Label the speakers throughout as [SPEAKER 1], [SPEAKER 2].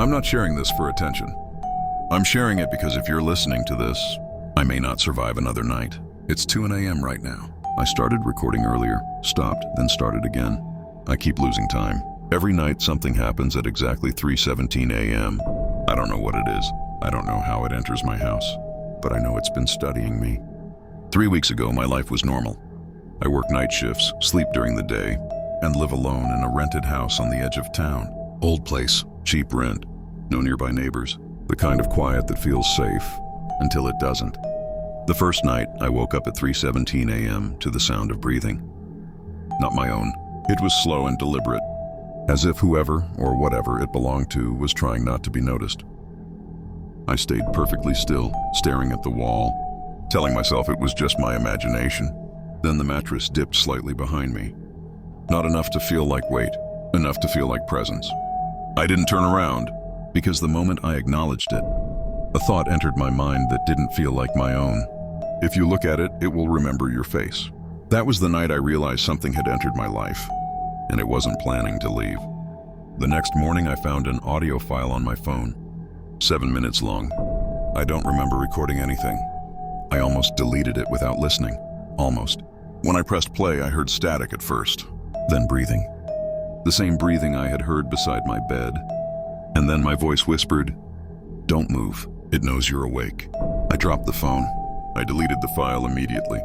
[SPEAKER 1] I'm not sharing this for attention. I'm sharing it because if you're listening to this, I may not survive another night. It's 2 a.m. right now. I started recording earlier, stopped, then started again. I keep losing time. Every night something happens at exactly 3:17 a.m. I don't know what it is. I don't know how it enters my house, but I know it's been studying me. 3 weeks ago, my life was normal. I work night shifts, sleep during the day, and live alone in a rented house on the edge of town. Old place, cheap rent, no nearby neighbors, the kind of quiet that feels safe until it doesn't. The first night, I woke up at 3:17 a.m. to the sound of breathing. Not my own. It was slow and deliberate, as if whoever or whatever it belonged to was trying not to be noticed. I stayed perfectly still, staring at the wall, telling myself it was just my imagination. Then the mattress dipped slightly behind me. Not enough to feel like weight, enough to feel like presence. I didn't turn around, because the moment I acknowledged it, a thought entered my mind that didn't feel like my own. If you look at it, it will remember your face. That was the night I realized something had entered my life, and it wasn't planning to leave. The next morning I found an audio file on my phone, 7 minutes long. I don't remember recording anything. I almost deleted it without listening. Almost. When I pressed play, I heard static at first, then breathing. The same breathing I had heard beside my bed. And then my voice whispered, "Don't move. It knows you're awake." I dropped the phone. I deleted the file immediately.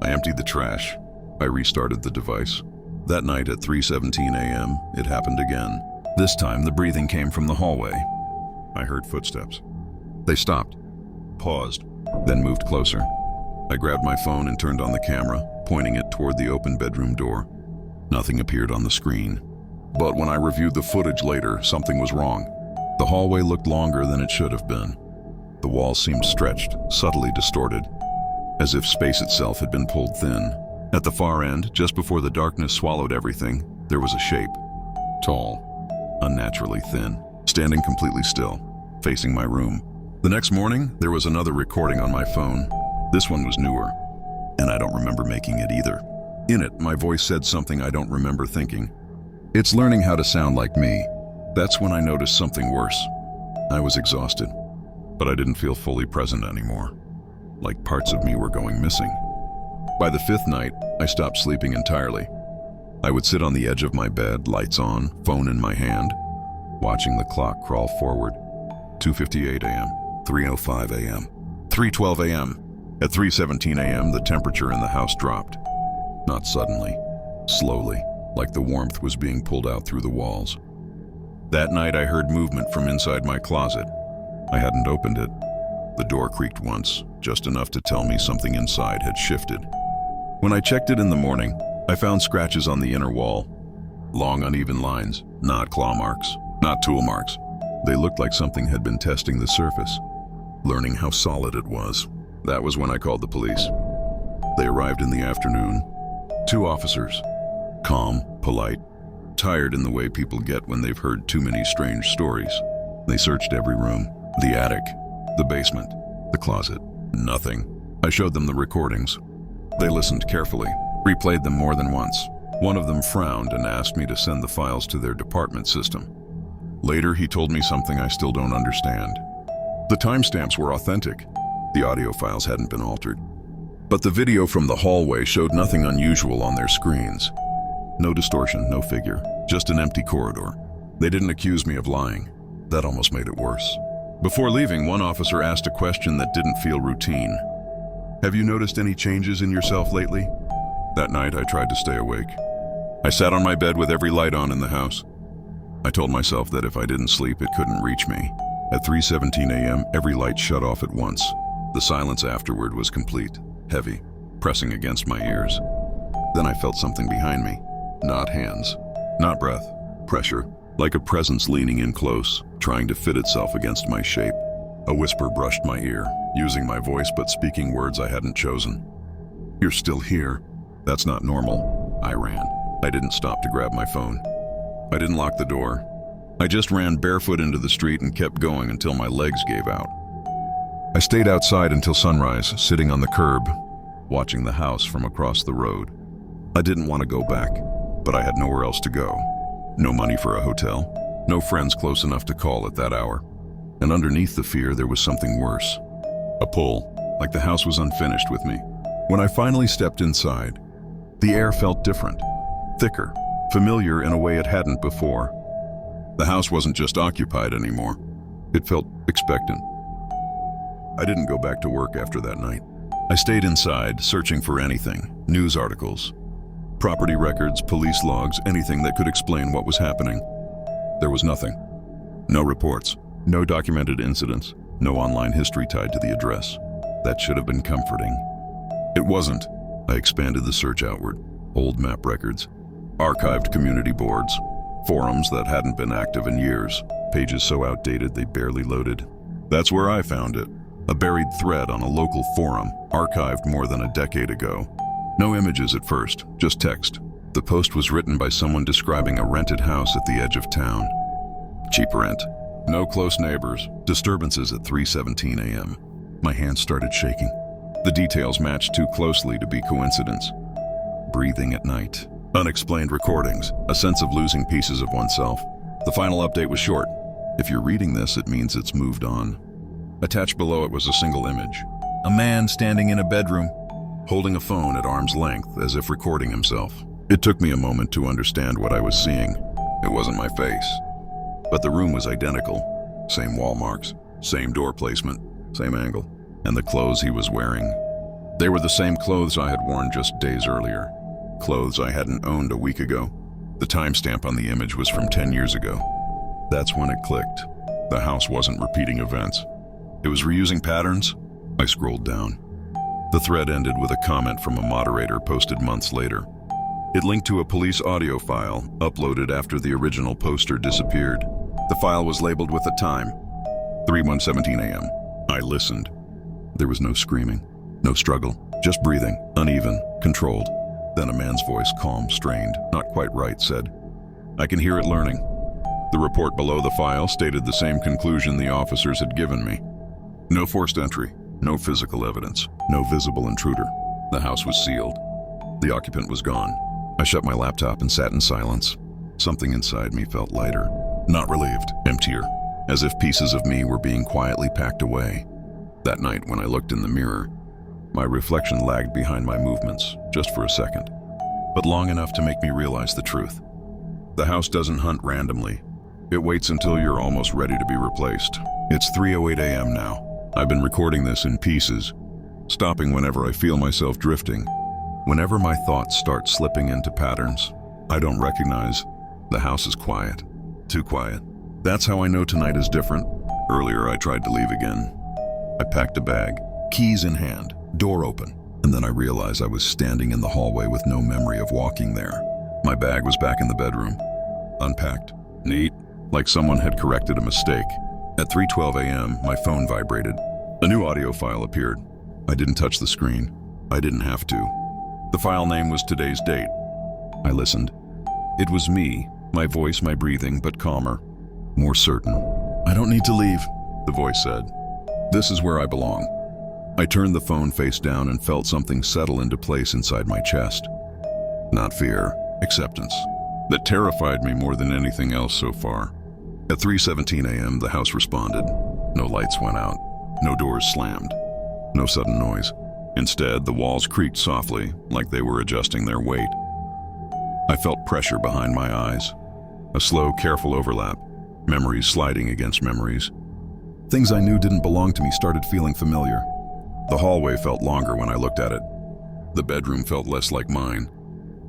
[SPEAKER 1] I emptied the trash. I restarted the device. That night at 3:17 a.m., it happened again. This time, the breathing came from the hallway. I heard footsteps. They stopped, paused, then moved closer. I grabbed my phone and turned on the camera, pointing it toward the open bedroom door. Nothing appeared on the screen. But when I reviewed the footage later, something was wrong. The hallway looked longer than it should have been. The walls seemed stretched, subtly distorted, as if space itself had been pulled thin. At the far end, just before the darkness swallowed everything, there was a shape. Tall, unnaturally thin, standing completely still, facing my room. The next morning, there was another recording on my phone. This one was newer, and I don't remember making it either. In it, my voice said something I don't remember thinking. It's learning how to sound like me. That's when I noticed something worse. I was exhausted, but I didn't feel fully present anymore, like parts of me were going missing. By the 5th night, I stopped sleeping entirely. I would sit on the edge of my bed, lights on, phone in my hand, watching the clock crawl forward. 2:58 a.m., 3:05 a.m., 3:12 a.m. At 3:17 a.m., the temperature in the house dropped. Not suddenly, slowly, like the warmth was being pulled out through the walls. That night, I heard movement from inside my closet. I hadn't opened it. The door creaked once, just enough to tell me something inside had shifted. When I checked it in the morning, I found scratches on the inner wall. Long, uneven lines, not claw marks, not tool marks. They looked like something had been testing the surface, learning how solid it was. That was when I called the police. They arrived in the afternoon. 2 officers, calm, polite, tired in the way people get when they've heard too many strange stories. They searched every room, the attic, the basement, the closet. Nothing. I showed them the recordings. They listened carefully, replayed them more than once. One of them frowned and asked me to send the files to their department system. Later, he told me something I still don't understand. The timestamps were authentic. The audio files hadn't been altered. But the video from the hallway showed nothing unusual on their screens. No distortion, no figure, just an empty corridor. They didn't accuse me of lying. That almost made it worse. Before leaving, one officer asked a question that didn't feel routine. "Have you noticed any changes in yourself lately?" That night, I tried to stay awake. I sat on my bed with every light on in the house. I told myself that if I didn't sleep, it couldn't reach me. At 3:17 a.m., every light shut off at once. The silence afterward was complete, heavy, pressing against my ears. Then I felt something behind me. Not hands, not breath, pressure, like a presence leaning in close, trying to fit itself against my shape. A whisper brushed my ear, using my voice but speaking words I hadn't chosen. "You're still here. That's not normal." I ran. I didn't stop to grab my phone. I didn't lock the door. I just ran barefoot into the street and kept going until my legs gave out. I stayed outside until sunrise, sitting on the curb, watching the house from across the road. I didn't want to go back, but I had nowhere else to go. No money for a hotel, No friends close enough to call at that hour. And underneath the fear, there was something worse. A pull, like the house was unfinished with me. When I finally stepped inside, the air felt different, thicker, familiar in a way it hadn't before. The house wasn't just occupied anymore. It felt expectant. I didn't go back to work after that night. I stayed inside, searching for anything, news articles, property records, police logs, anything that could explain what was happening. There was nothing. No reports, no documented incidents, no online history tied to the address. That should have been comforting. It wasn't. I expanded the search outward. Old map records, archived community boards, forums that hadn't been active in years, pages so outdated they barely loaded. That's where I found it. A buried thread on a local forum, archived more than a decade ago. No images at first, just text. The post was written by someone describing a rented house at the edge of town. Cheap rent. No close neighbors. Disturbances at 3:17 a.m. My hands started shaking. The details matched too closely to be coincidence. Breathing at night. Unexplained recordings. A sense of losing pieces of oneself. The final update was short. If you're reading this, it means it's moved on. Attached below it was a single image. A man standing in a bedroom, holding a phone at arm's length as if recording himself. It took me a moment to understand what I was seeing. It wasn't my face. But the room was identical. Same wall marks, same door placement, same angle. And the clothes he was wearing. They were the same clothes I had worn just days earlier. Clothes I hadn't owned a week ago. The timestamp on the image was from 10 years ago. That's when it clicked. The house wasn't repeating events. It was reusing patterns. I scrolled down. The thread ended with a comment from a moderator posted months later. It linked to a police audio file uploaded after the original poster disappeared. The file was labeled with a time, 3:17 a.m. I listened. There was no screaming, no struggle, just breathing, uneven, controlled. Then a man's voice, calm, strained, not quite right, said, "I can hear it learning." The report below the file stated the same conclusion the officers had given me. No forced entry, no physical evidence, no visible intruder. The house was sealed. The occupant was gone. I shut my laptop and sat in silence. Something inside me felt lighter, not relieved, emptier, as if pieces of me were being quietly packed away. That night, when I looked in the mirror, my reflection lagged behind my movements, just for a second, but long enough to make me realize the truth. The house doesn't hunt randomly. It waits until you're almost ready to be replaced. It's 3:08 a.m. now. I've been recording this in pieces, stopping whenever I feel myself drifting, whenever my thoughts start slipping into patterns I don't recognize. The house is quiet, too quiet. That's how I know tonight is different. Earlier, I tried to leave again. I packed a bag, keys in hand, door open, and then I realized I was standing in the hallway with no memory of walking there. My bag was back in the bedroom, unpacked, neat, like someone had corrected a mistake. At 3:12 a.m., my phone vibrated. A new audio file appeared. I didn't touch the screen. I didn't have to. The file name was today's date. I listened. It was me, my voice, my breathing, but calmer, more certain. "I don't need to leave," the voice said. "This is where I belong." I turned the phone face down and felt something settle into place inside my chest. Not fear, acceptance. That terrified me more than anything else so far. At 3:17 a.m., the house responded. No lights went out. No doors slammed. No sudden noise. Instead, the walls creaked softly, like they were adjusting their weight. I felt pressure behind my eyes. A slow, careful overlap. Memories sliding against memories. Things I knew didn't belong to me started feeling familiar. The hallway felt longer when I looked at it. The bedroom felt less like mine.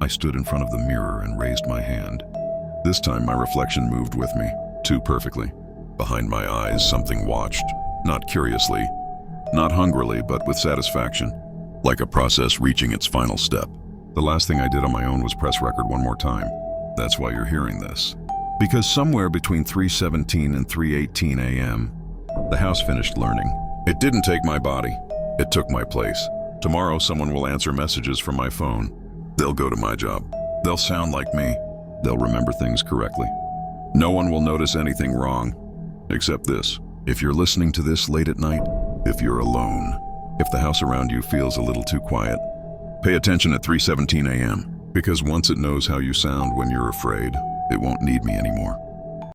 [SPEAKER 1] I stood in front of the mirror and raised my hand. This time, my reflection moved with me, too perfectly. Behind my eyes, something watched, not curiously, not hungrily, but with satisfaction, like a process reaching its final step. The last thing I did on my own was press record one more time. That's why you're hearing this. Because somewhere between 3:17 and 3:18 a.m., the house finished learning. It didn't take my body. It took my place. Tomorrow, someone will answer messages from my phone. They'll go to my job. They'll sound like me. They'll remember things correctly. No one will notice anything wrong, except this. If you're listening to this late at night, if you're alone, if the house around you feels a little too quiet, pay attention at 3:17 a.m., because once it knows how you sound when you're afraid, it won't need me anymore.